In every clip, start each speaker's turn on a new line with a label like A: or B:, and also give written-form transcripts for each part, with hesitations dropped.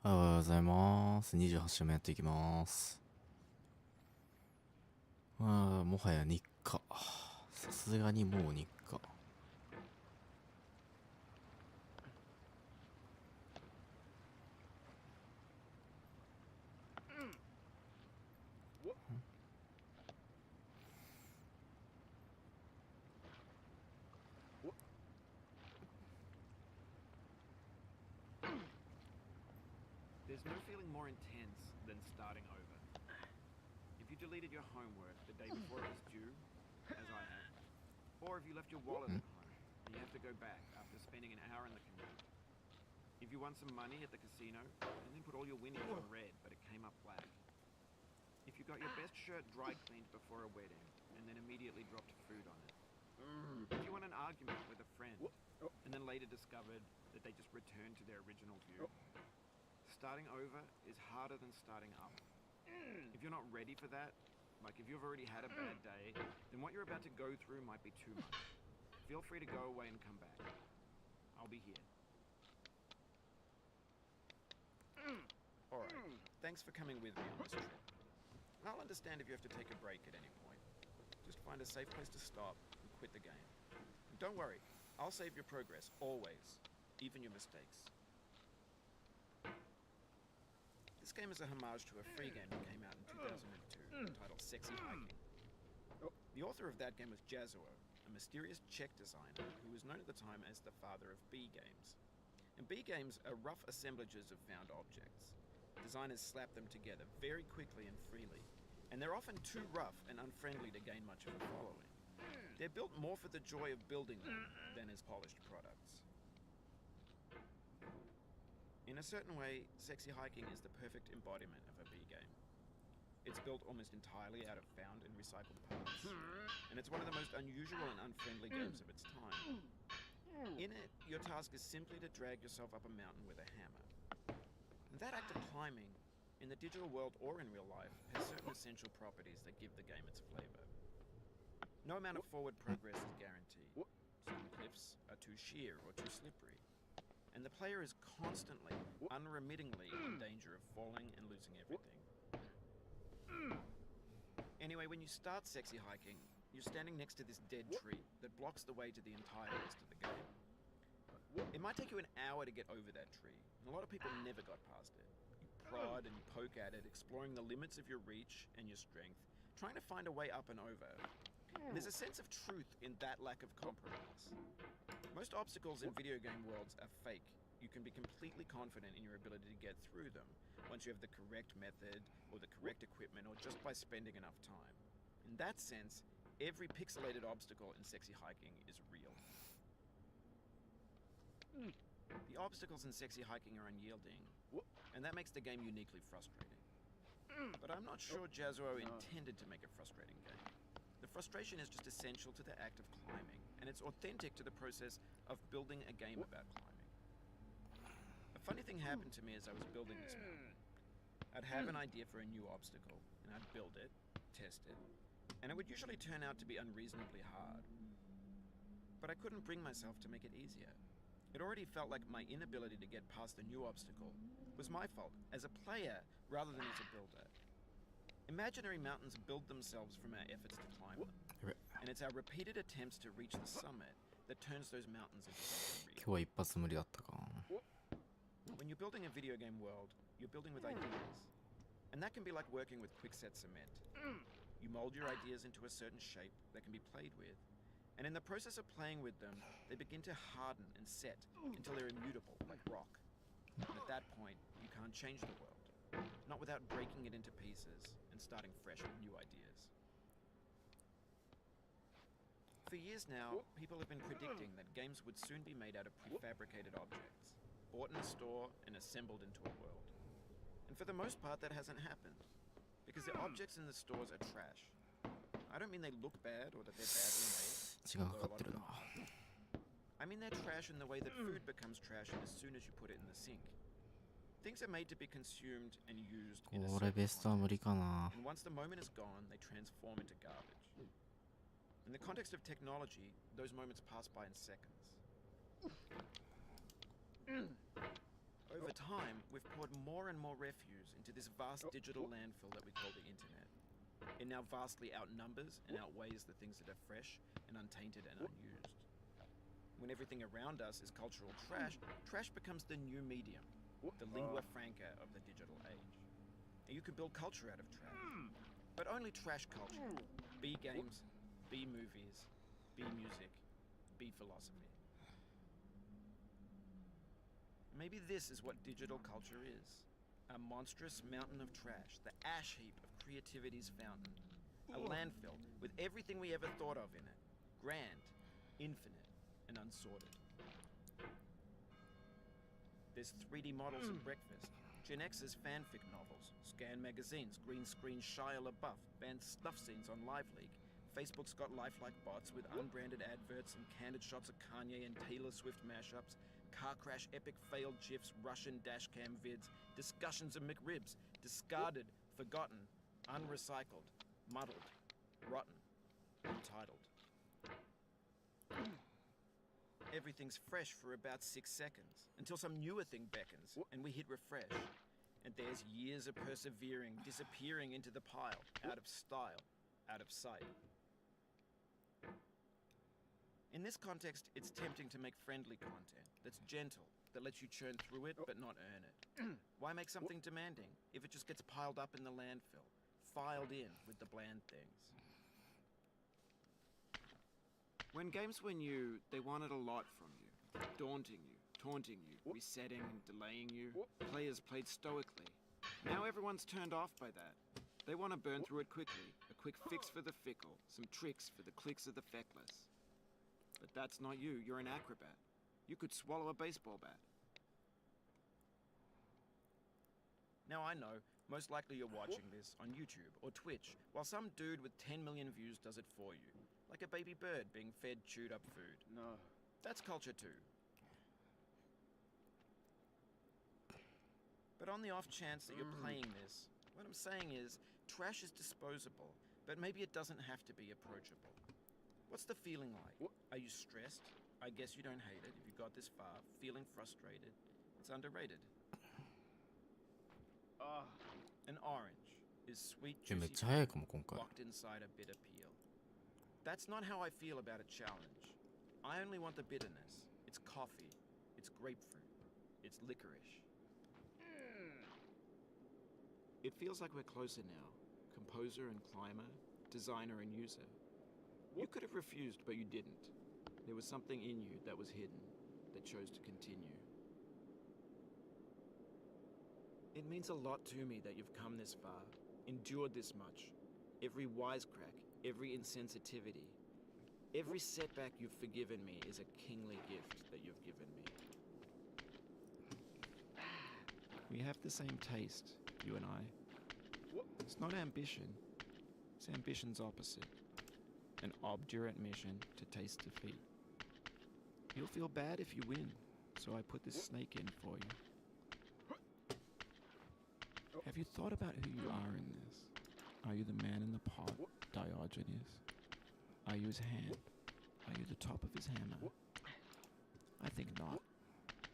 A: おはようございます。28週目やっていきます。もはや日課。さすがにもう日課。
B: There's no feeling more intense than starting over. If you deleted your homework the day before it was due, as I have, or if you left your wallet at home and you have to go back after spending an hour in the commute. If you won some money at the casino and then put all your winnings on red but it came up black. If you got your best shirt dry cleaned before a wedding and then immediately dropped food on it. If you won an argument with a friend and then later discovered that they just returned to their original view. Starting over is harder than starting up. If you're not ready for that, like if you've already had a bad day, then what you're about to go through might be too much. Feel free to go away and come back. I'll be here. Alright, thanks for coming with me on this trip. I'll understand if you have to take a break at any point. Just find a safe place to stop and quit the game. And don't worry, I'll save your progress, always. Even your mistakes. This game is a homage to a free game that came out in 2002, titled Sexy Hiking. The author of that game was Jazuo, a mysterious Czech designer who was known at the time as the father of B games. And B games are rough assemblages of found objects. Designers slap them together very quickly and freely, and they're often too rough and unfriendly to gain much of a following. They're built more for the joy of building them than as polished products. In a certain way, Sexy Hiking is the perfect embodiment of a B game. It's built almost entirely out of found and recycled parts, and it's one of the most unusual and unfriendly games of its time. In it, your task is simply to drag yourself up a mountain with a hammer. And that act of climbing, in the digital world or in real life, has certain essential properties that give the game its flavor. No amount of forward progress is guaranteed. Some cliffs are too sheer or too slippery. And the player is constantly, unremittingly in danger of falling and losing everything. Anyway, when you start Sexy Hiking, you're standing next to this dead tree that blocks the way to the entire rest of the game. It might take you an hour to get over that tree, and a lot of people never got past it. You prod and you poke at it, exploring the limits of your reach and your strength, trying to find a way up and over. And there's a sense of truth in that lack of compromise. Most obstacles in video game worlds are fake. You can be completely confident in your ability to get through them once you have the correct method or the correct equipment or just by spending enough time. In that sense, every pixelated obstacle in Sexy Hiking is real. The obstacles in Sexy Hiking are unyielding, and that makes the game uniquely frustrating. But I'm not sure Jazuo intended to make a frustrating game. The frustration is just essential to the act of climbing, and it's authentic to the process of building a game about climbing. A funny thing happened to me as I was building this mountain. I'd have an idea for a new obstacle, and I'd build it, test it, and it would usually turn out to be unreasonably hard. But I couldn't bring myself to make it easier. It already felt like my inability to get past the new obstacle was my fault as a player rather than as a builder. Imaginary mountains build themselves from our efforts to climb them. And it's our repeated attempts to reach the summit that turns those mountains into something real.
A: 今日は一発無理だったか。
B: When you're building a video game world, you're building with ideas. And that can be like working with quickset cement. You mold your ideas into a certain shape that can be played with. And in the process of playing with them, they begin to harden and set until they're immutable, like rock. And at that point, you can't change the world. Not without breaking it into pieces and starting fresh with new ideas. For years now, people have been predicting that games would soon be made out of prefabricated objects, bought in a store and assembled into a world. And for the most part, that hasn't happened, because the objects in the stores are trash. I don't mean they look bad or that they're badly made.
A: 血がかかってるな。
B: I mean they're trash in the way that food becomes trash as soon as you put it in the sink. Things are made to be consumed and used in a
A: これ
B: certain
A: ベストは無理かな。
B: and once the moment is gone, they transform into garbage. In the context of technology, those moments pass by in seconds. Over time, we've poured more and more refuse into this vast digital landfill that we call the internet. It now vastly outnumbers and outweighs the things that are fresh and untainted and unused. When everything around us is cultural trash, trash becomes the new medium, the lingua franca of the digital age. And you can build culture out of trash, but only trash culture. Be games, be movies, be music, be philosophy. Maybe this is what digital culture is. A monstrous mountain of trash, the ash heap of creativity's fountain. A landfill with everything we ever thought of in it. Grand, infinite, and unsorted. There's 3D models of breakfast, Gen X's fanfic novels, scan magazines, green screen Shia LaBeouf, banned snuff scenes on Live Leak. Facebook's got lifelike bots with unbranded adverts and candid shots of Kanye and Taylor Swift mashups, car crash epic failed GIFs, Russian dashcam vids, discussions of McRibs, discarded, forgotten, unrecycled, muddled, rotten, untitled. Everything's fresh for about 6 seconds, until some newer thing beckons, and we hit refresh. And there's years of persevering, disappearing into the pile, out of style, out of sight. In this context, it's tempting to make friendly content that's gentle, that lets you churn through it but not earn it. Why make something demanding if it just gets piled up in the landfill, filed in with the bland things? When games were new, they wanted a lot from you, daunting you, taunting you, resetting and delaying you. Players played stoically. Now everyone's turned off by that. They want to burn through it quickly, a quick fix for the fickle, some tricks for the clicks of the feckless. But that's not you, you're an acrobat. You could swallow a baseball bat. Now I know, most likely you're watching this on YouTube or Twitch, while some dude with 10 million views does it for you. Like a baby bird being fed chewed up food. No. That's culture too. But on the off chance that you're playing this, what I'm saying is, trash is disposable, but maybe it doesn't have to be approachable. What's the feeling like? Are you stressed? I guess you don't hate it if you got this far. Feeling frustrated? It's underrated. An orange is sweet,
A: めっ
B: juicy
A: ちゃ早いかも今回。
B: locked inside a bitter peel. That's not how I feel about a challenge. I only want the bitterness. It's coffee. It's grapefruit. It's licorice. It feels like we're closer now. Composer and climber, designer and user. You could have refused, but you didn't. There was something in you that was hidden, that chose to continue. It means a lot to me that you've come this far, endured this much. Every wisecrack, every insensitivity, every setback you've forgiven me is a kingly gift that you've given me. We have the same taste, you and I. It's not ambition, it's ambition's opposite. An obdurate mission to taste defeat. You'll feel bad if you win, so I put this snake in for you. Have you thought about who you are in this? Are you the man in the pot, Diogenes? Are you his hand? Are you the top of his hammer? I think not.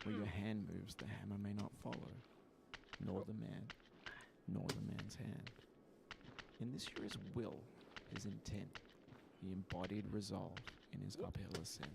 B: Where your hand moves, the hammer may not follow, nor the man, nor the man's hand. In this you're his will, his intent, the embodied resolve in his uphill ascent.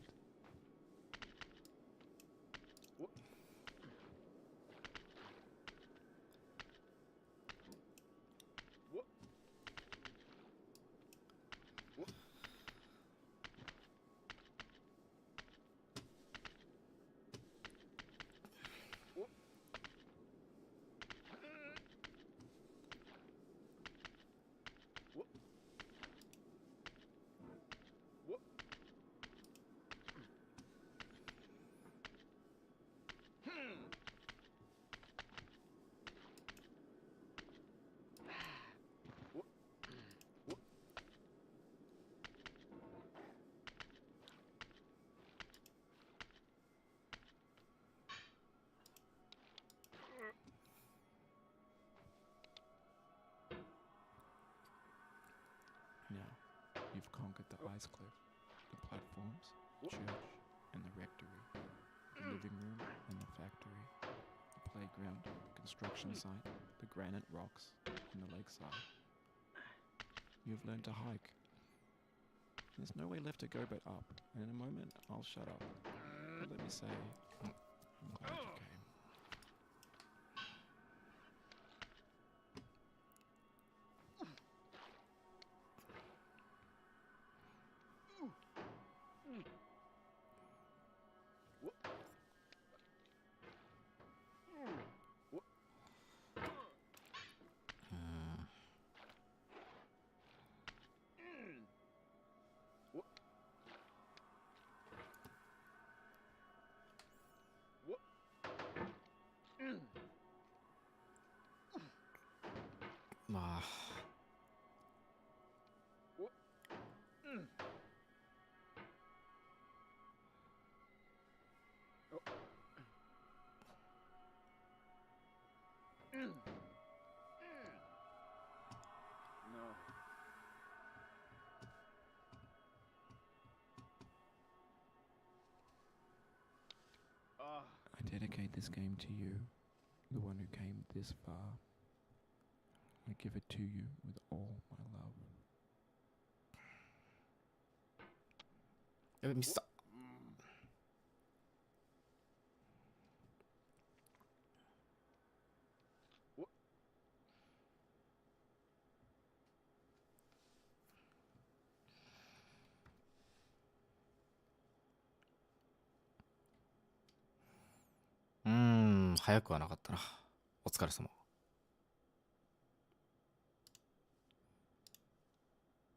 B: Now, you've conquered the ice cliff, the platforms, the church, and the rectory, the living room and the factory, the
C: playground, construction site, the granite rocks, and the lakeside. You've learned to hike. There's no way left to go but up, and in a moment I'll shut up. But let me say, I'm glad you came.
A: まあ
C: I dedicate this game to you, the one who came this far. I give it to you with all my love.
A: やべミスった。早くはなかったな。お疲れ様。